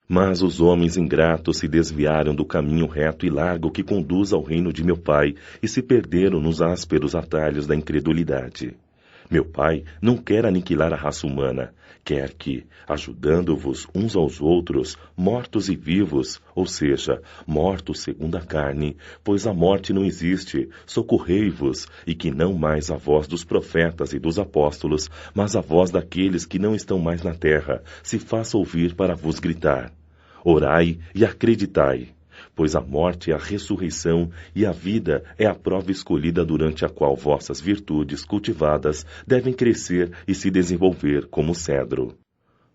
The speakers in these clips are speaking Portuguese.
Mas os homens ingratos se desviaram do caminho reto e largo que conduz ao reino de meu Pai e se perderam nos ásperos atalhos da incredulidade. Meu Pai não quer aniquilar a raça humana, quer que, ajudando-vos uns aos outros, mortos e vivos, ou seja, mortos segundo a carne, pois a morte não existe, socorrei-vos, e que não mais a voz dos profetas e dos apóstolos, mas a voz daqueles que não estão mais na terra, se faça ouvir para vos gritar. Orai e acreditai, pois a morte é a ressurreição e a vida é a prova escolhida durante a qual vossas virtudes cultivadas devem crescer e se desenvolver como cedro.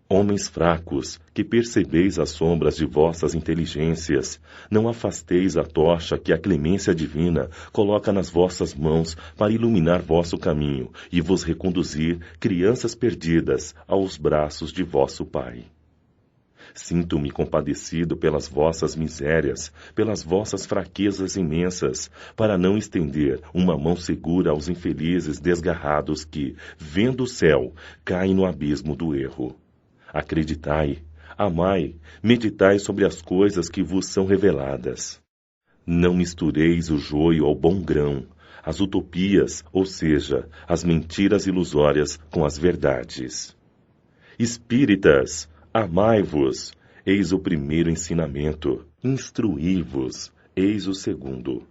Homens fracos, que percebeis as sombras de vossas inteligências, não afasteis a tocha que a clemência divina coloca nas vossas mãos para iluminar vosso caminho e vos reconduzir, crianças perdidas, aos braços de vosso Pai. Sinto-me compadecido pelas vossas misérias, pelas vossas fraquezas imensas, para não estender uma mão segura aos infelizes desgarrados que, vendo o céu, caem no abismo do erro. Acreditai, amai, meditai sobre as coisas que vos são reveladas. Não mistureis o joio ao bom grão, as utopias, ou seja, as mentiras ilusórias, com as verdades. Espíritas, amai-vos, eis o primeiro ensinamento. Instruí-vos, eis o segundo.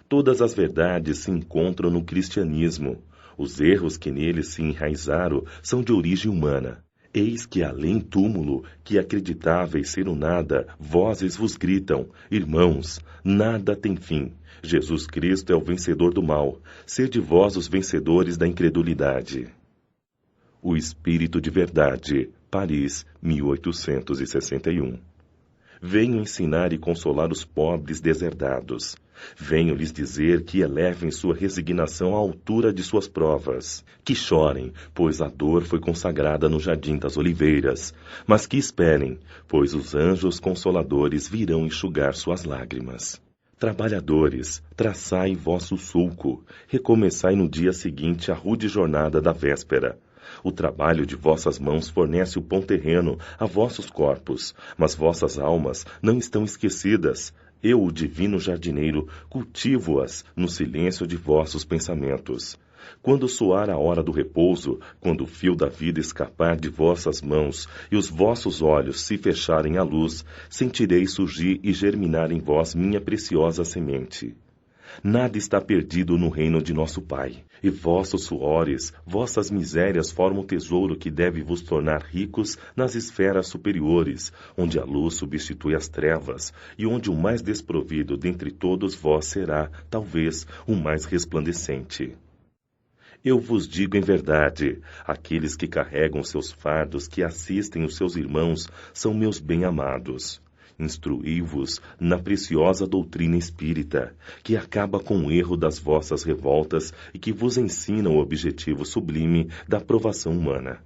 Todas as verdades se encontram no cristianismo. Os erros que nele se enraizaram são de origem humana. Eis que além túmulo, que acreditáveis ser o nada, vozes vos gritam, irmãos, nada tem fim. Jesus Cristo é o vencedor do mal. Sede vós os vencedores da incredulidade. O Espírito de Verdade, Paris, 1861. Venho ensinar e consolar os pobres deserdados. Venho lhes dizer que elevem sua resignação à altura de suas provas, que chorem, pois a dor foi consagrada no jardim das oliveiras, mas que esperem, pois os anjos consoladores virão enxugar suas lágrimas. Trabalhadores, traçai vosso sulco, recomeçai no dia seguinte a rude jornada da véspera. O trabalho de vossas mãos fornece o pão terreno a vossos corpos, mas vossas almas não estão esquecidas. Eu, o divino jardineiro, cultivo-as no silêncio de vossos pensamentos. Quando soar a hora do repouso, quando o fio da vida escapar de vossas mãos e os vossos olhos se fecharem à luz, sentireis surgir e germinar em vós minha preciosa semente. Nada está perdido no reino de nosso Pai, e vossos suores, vossas misérias formam o tesouro que deve vos tornar ricos nas esferas superiores, onde a luz substitui as trevas, e onde o mais desprovido dentre todos vós será, talvez, o mais resplandecente. Eu vos digo em verdade, aqueles que carregam seus fardos, que assistem os seus irmãos, são meus bem-amados. Instruí-vos na preciosa doutrina espírita, que acaba com o erro das vossas revoltas e que vos ensina o objetivo sublime da aprovação humana.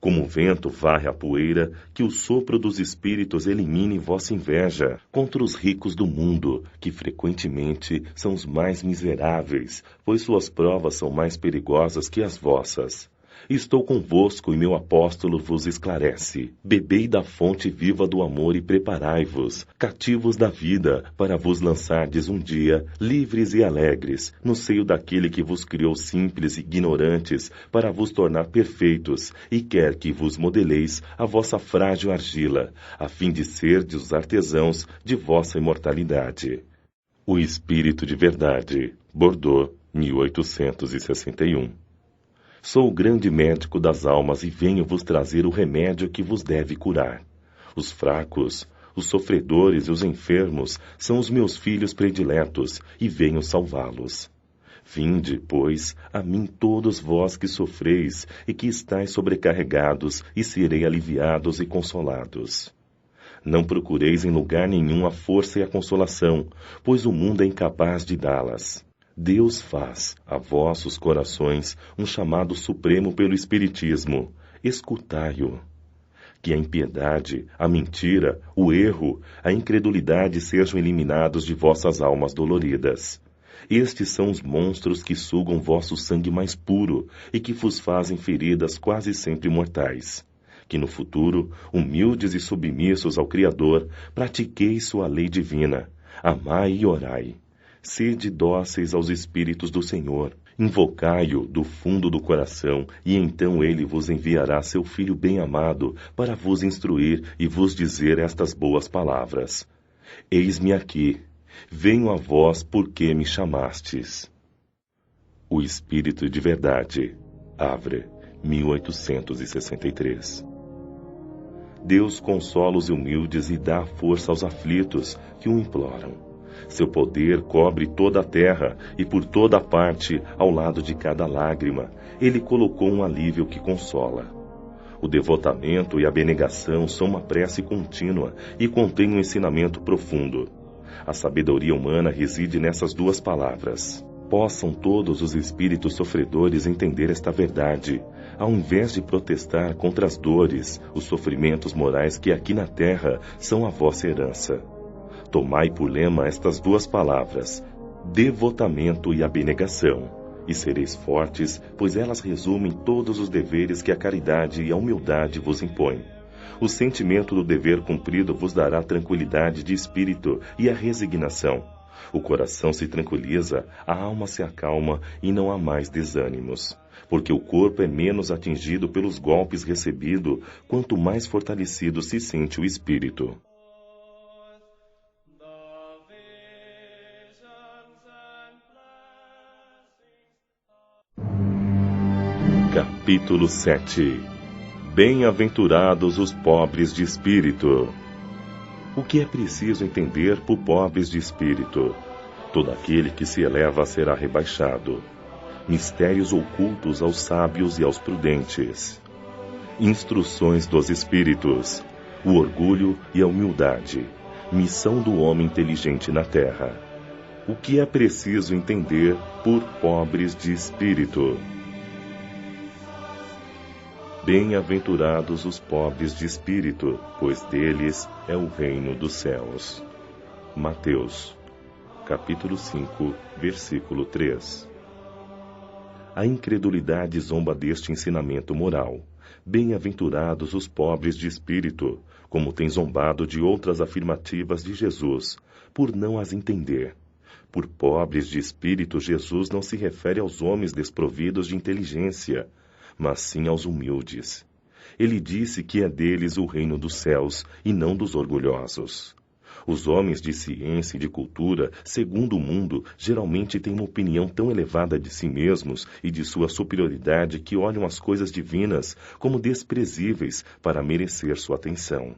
Como o vento varre a poeira, que o sopro dos espíritos elimine vossa inveja contra os ricos do mundo, que frequentemente são os mais miseráveis, pois suas provas são mais perigosas que as vossas. Estou convosco e meu apóstolo vos esclarece. Bebei da fonte viva do amor e preparai-vos, cativos da vida, para vos lançardes um dia, livres e alegres, no seio daquele que vos criou simples e ignorantes, para vos tornar perfeitos, e quer que vos modeleis a vossa frágil argila, a fim de serdes os artesãos de vossa imortalidade. O Espírito de Verdade, Bordeaux, 1861. Sou o grande médico das almas e venho vos trazer o remédio que vos deve curar. Os fracos, os sofredores e os enfermos são os meus filhos prediletos e venho salvá-los. Vinde, pois, a mim todos vós que sofreis e que estáis sobrecarregados, e serei aliviados e consolados. Não procureis em lugar nenhum a força e a consolação, pois o mundo é incapaz de dá-las. Deus faz a vossos corações um chamado supremo pelo Espiritismo. Escutai-o. Que a impiedade, a mentira, o erro, a incredulidade sejam eliminados de vossas almas doloridas. Estes são os monstros que sugam vosso sangue mais puro e que vos fazem feridas quase sempre mortais. que no futuro, humildes e submissos ao Criador, pratiqueis sua lei divina, amai e orai. Sede dóceis aos Espíritos do Senhor, invocai-o do fundo do coração, e então ele vos enviará seu Filho bem-amado para vos instruir e vos dizer estas boas palavras. Eis-me aqui, venho a vós porque me chamastes. O Espírito de Verdade, Havre, 1863. Deus consola os humildes e dá força aos aflitos que o imploram. Seu poder cobre toda a terra e por toda parte, ao lado de cada lágrima, ele colocou um alívio que consola. O devotamento e a abnegação são uma prece contínua e contêm um ensinamento profundo. A sabedoria humana reside nessas duas palavras. Possam todos os espíritos sofredores entender esta verdade, ao invés de protestar contra as dores, os sofrimentos morais que aqui na terra são a vossa herança. Tomai por lema estas duas palavras, devotamento e abnegação, e sereis fortes, pois elas resumem todos os deveres que a caridade e a humildade vos impõem. O sentimento do dever cumprido vos dará tranquilidade de espírito e a resignação. O coração se tranquiliza, a alma se acalma e não há mais desânimos. Porque o corpo é menos atingido pelos golpes recebidos, quanto mais fortalecido se sente o espírito. Capítulo 7. Bem-aventurados os pobres de espírito. O que é preciso entender por pobres de espírito? Todo aquele que se eleva será rebaixado. Mistérios ocultos aos sábios e aos prudentes. Instruções dos espíritos. O orgulho e a humildade. Missão do homem inteligente na terra. O que é preciso entender por pobres de espírito? Bem-aventurados os pobres de espírito, pois deles é o reino dos céus. Mateus, capítulo 5, versículo 3. A incredulidade zomba deste ensinamento moral. Bem-aventurados os pobres de espírito, como tem zombado de outras afirmativas de Jesus, por não as entender. Por pobres de espírito, Jesus não se refere aos homens desprovidos de inteligência, mas sim aos humildes. Ele disse que é deles o reino dos céus e não dos orgulhosos. Os homens de ciência e de cultura, segundo o mundo, geralmente têm uma opinião tão elevada de si mesmos e de sua superioridade que olham as coisas divinas como desprezíveis para merecer sua atenção.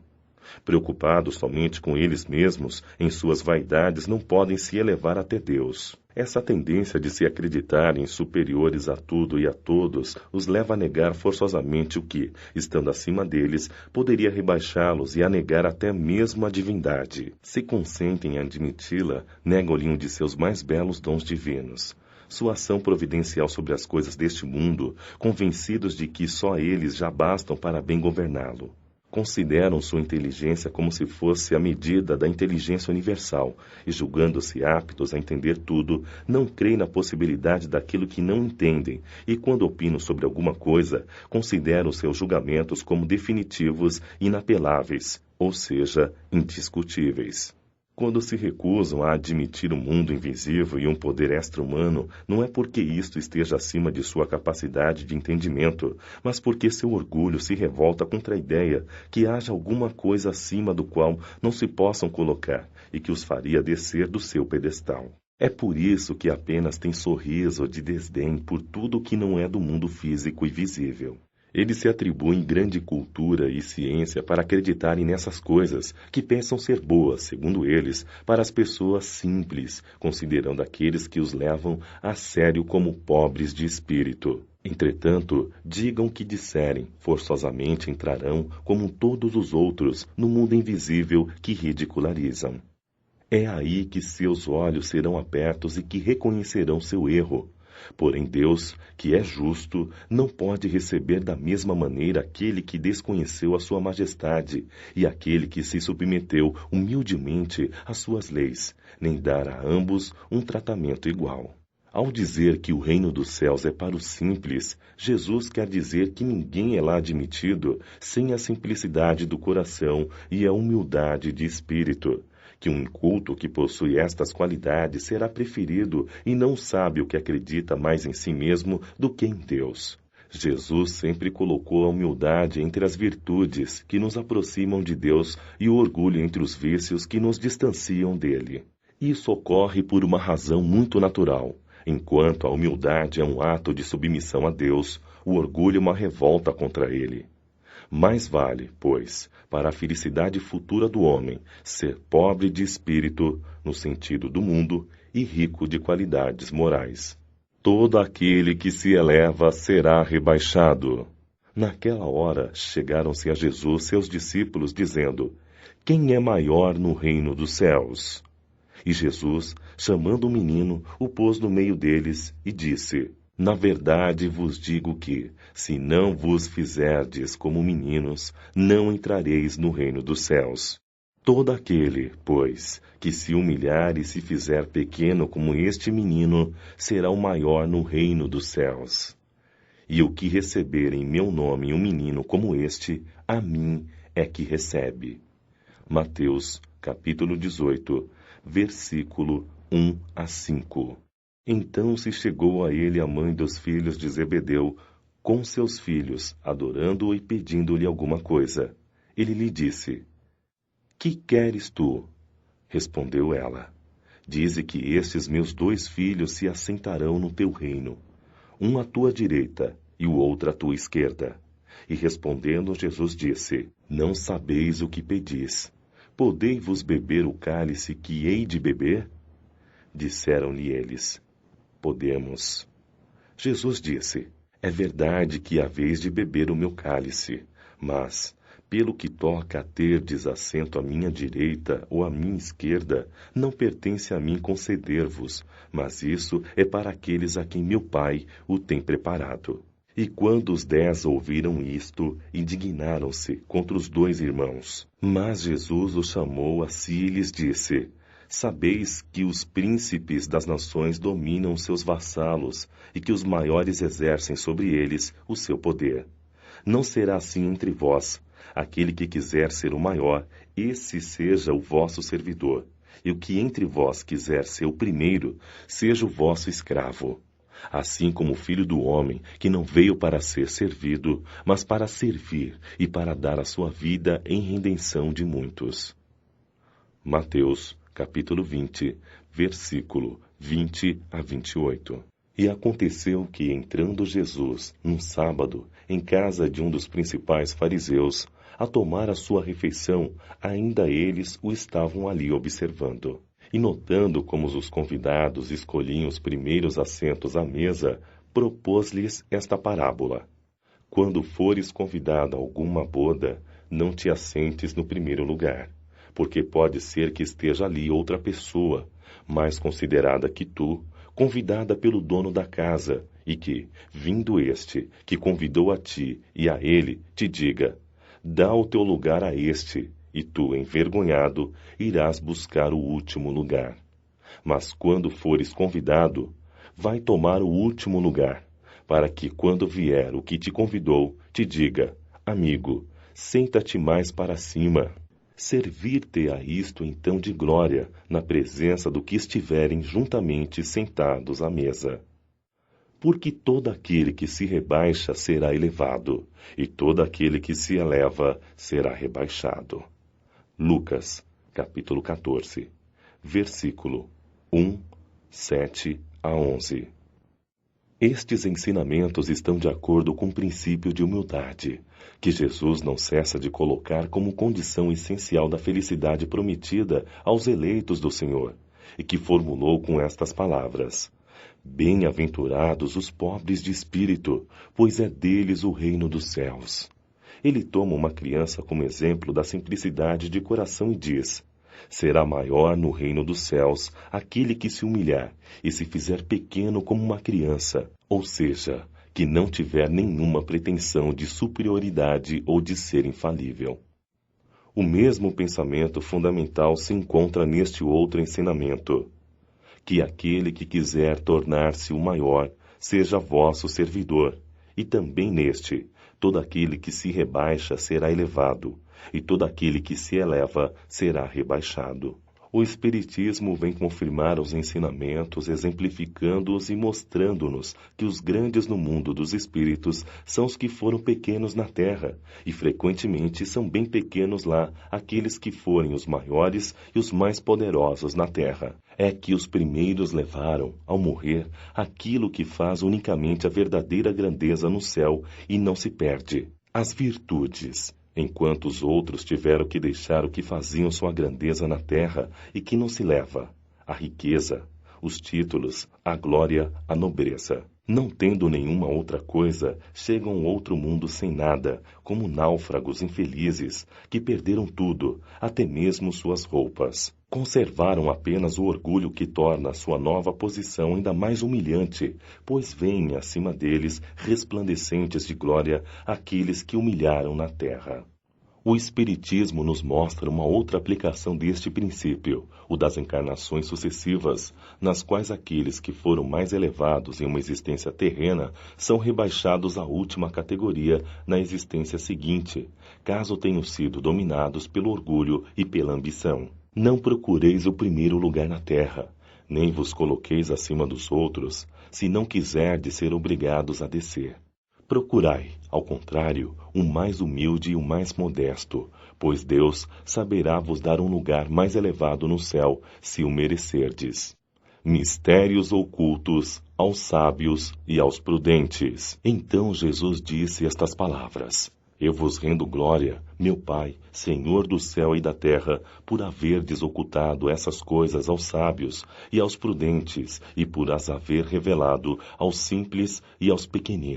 Preocupados somente com eles mesmos, em suas vaidades não podem se elevar até Deus. Essa tendência de se acreditarem superiores a tudo e a todos os leva a negar forçosamente o que, estando acima deles, poderia rebaixá-los e a negar até mesmo a divindade. Se consentem em admiti-la, negam-lhe um de seus mais belos dons divinos. Sua ação providencial sobre as coisas deste mundo, convencidos de que só eles já bastam para bem governá-lo. Consideram sua inteligência como se fosse a medida da inteligência universal, e julgando-se aptos a entender tudo, não creem na possibilidade daquilo que não entendem, e quando opinam sobre alguma coisa, consideram seus julgamentos como definitivos e inapeláveis, ou seja, indiscutíveis. Quando se recusam a admitir um mundo invisível e um poder extra-humano, não é porque isto esteja acima de sua capacidade de entendimento, mas porque seu orgulho se revolta contra a ideia que haja alguma coisa acima do qual não se possam colocar e que os faria descer do seu pedestal. É por isso que apenas tem sorriso de desdém por tudo o que não é do mundo físico e visível. Eles se atribuem grande cultura e ciência para acreditarem nessas coisas, que pensam ser boas, segundo eles, para as pessoas simples, considerando aqueles que os levam a sério como pobres de espírito. Entretanto, digam o que disserem, forçosamente entrarão, como todos os outros, no mundo invisível que ridicularizam. É aí que seus olhos serão abertos e que reconhecerão seu erro. Porém Deus, que é justo, não pode receber da mesma maneira aquele que desconheceu a sua majestade e aquele que se submeteu humildemente às suas leis, nem dar a ambos um tratamento igual. Ao dizer que o reino dos céus é para os simples, Jesus quer dizer que ninguém é lá admitido sem a simplicidade do coração e a humildade de espírito, que um inculto que possui estas qualidades será preferido e não sabe o que acredita mais em si mesmo do que em Deus. Jesus sempre colocou a humildade entre as virtudes que nos aproximam de Deus e o orgulho entre os vícios que nos distanciam dele. Isso ocorre por uma razão muito natural. Enquanto a humildade é um ato de submissão a Deus, o orgulho é uma revolta contra ele. Mais vale, pois, para a felicidade futura do homem, ser pobre de espírito, no sentido do mundo, e rico de qualidades morais. Todo aquele que se eleva será rebaixado. Naquela hora chegaram-se a Jesus seus discípulos, dizendo: Quem é maior no reino dos céus? E Jesus, chamando o menino, o pôs no meio deles e disse: Na verdade vos digo que, se não vos fizerdes como meninos, não entrareis no reino dos céus. Todo aquele, pois, que se humilhar e se fizer pequeno como este menino, será o maior no reino dos céus. E o que receber em meu nome um menino como este, a mim é que recebe. Mateus, capítulo 18, versículo 1 a 5. Então se chegou a ele a mãe dos filhos de Zebedeu, com seus filhos, adorando-o e pedindo-lhe alguma coisa. Ele lhe disse: Que queres tu? Respondeu ela: Dize que estes meus 2 filhos se assentarão no teu reino, um à tua direita e o outro à tua esquerda. E respondendo, Jesus disse: Não sabeis o que pedis. Podei-vos beber o cálice que hei de beber? Disseram-lhe eles: Podemos. Jesus disse: É verdade que haveis de beber o meu cálice, mas, pelo que toca a terdes assento à minha direita ou à minha esquerda, não pertence a mim conceder-vos, mas isso é para aqueles a quem meu Pai o tem preparado. E quando os 10 ouviram isto, indignaram-se contra os 2 irmãos. Mas Jesus os chamou a si e lhes disse: Sabeis que os príncipes das nações dominam seus vassalos e que os maiores exercem sobre eles o seu poder. Não será assim entre vós. Aquele que quiser ser o maior, esse seja o vosso servidor. E o que entre vós quiser ser o primeiro, seja o vosso escravo. Assim como o Filho do Homem, que não veio para ser servido, mas para servir e para dar a sua vida em redenção de muitos. Mateus, capítulo 20, versículo 20 a 28. E aconteceu que, entrando Jesus, num sábado, em casa de um dos principais fariseus, a tomar a sua refeição, ainda eles o estavam ali observando. E notando como os convidados escolhiam os primeiros assentos à mesa, propôs-lhes esta parábola: Quando fores convidado a alguma boda, não te assentes no primeiro lugar, porque pode ser que esteja ali outra pessoa, mais considerada que tu, convidada pelo dono da casa, e que, vindo este, que convidou a ti e a ele, te diga: Dá o teu lugar a este, e tu, envergonhado, irás buscar o último lugar. Mas quando fores convidado, vai tomar o último lugar, para que, quando vier o que te convidou, te diga: Amigo, senta-te mais para cima. Servir-te-á isto então de glória, na presença do que estiverem juntamente sentados à mesa. Porque todo aquele que se rebaixa será elevado, e todo aquele que se eleva será rebaixado. Lucas, capítulo 14, versículo 1, 7 a 11. Estes ensinamentos estão de acordo com o princípio de humildade, que Jesus não cessa de colocar como condição essencial da felicidade prometida aos eleitos do Senhor, e que formulou com estas palavras: Bem-aventurados os pobres de espírito, pois é deles o reino dos céus. Ele toma uma criança como exemplo da simplicidade de coração e diz: Será maior no reino dos céus aquele que se humilhar e se fizer pequeno como uma criança, ou seja, que não tiver nenhuma pretensão de superioridade ou de ser infalível. O mesmo pensamento fundamental se encontra neste outro ensinamento: que aquele que quiser tornar-se o maior, seja vosso servidor. E também neste, todo aquele que se rebaixa será elevado, e todo aquele que se eleva será rebaixado. O Espiritismo vem confirmar os ensinamentos, exemplificando-os e mostrando-nos que os grandes no mundo dos espíritos são os que foram pequenos na terra, e frequentemente são bem pequenos lá aqueles que forem os maiores e os mais poderosos na terra. É que os primeiros levaram, ao morrer, aquilo que faz unicamente a verdadeira grandeza no céu e não se perde: as virtudes. Enquanto os outros tiveram que deixar o que faziam sua grandeza na terra e que não se leva: a riqueza, os títulos, a glória, a nobreza. Não tendo nenhuma outra coisa, chegam a outro mundo sem nada, como náufragos infelizes, que perderam tudo, até mesmo suas roupas. Conservaram apenas o orgulho que torna a sua nova posição ainda mais humilhante, pois veem acima deles, resplandecentes de glória, aqueles que humilharam na terra. O Espiritismo nos mostra uma outra aplicação deste princípio, o das encarnações sucessivas, nas quais aqueles que foram mais elevados em uma existência terrena são rebaixados à última categoria na existência seguinte, caso tenham sido dominados pelo orgulho e pela ambição. Não procureis o primeiro lugar na terra, nem vos coloqueis acima dos outros, se não quiserdes ser obrigados a descer. Procurai, ao contrário, o mais humilde e o mais modesto, pois Deus saberá vos dar um lugar mais elevado no céu, se o merecerdes. Mistérios ocultos aos sábios e aos prudentes. Então Jesus disse estas palavras: Eu vos rendo glória, meu Pai, Senhor do céu e da terra, por haverdes ocultado essas coisas aos sábios e aos prudentes, e por as haver revelado aos simples e aos pequeninos.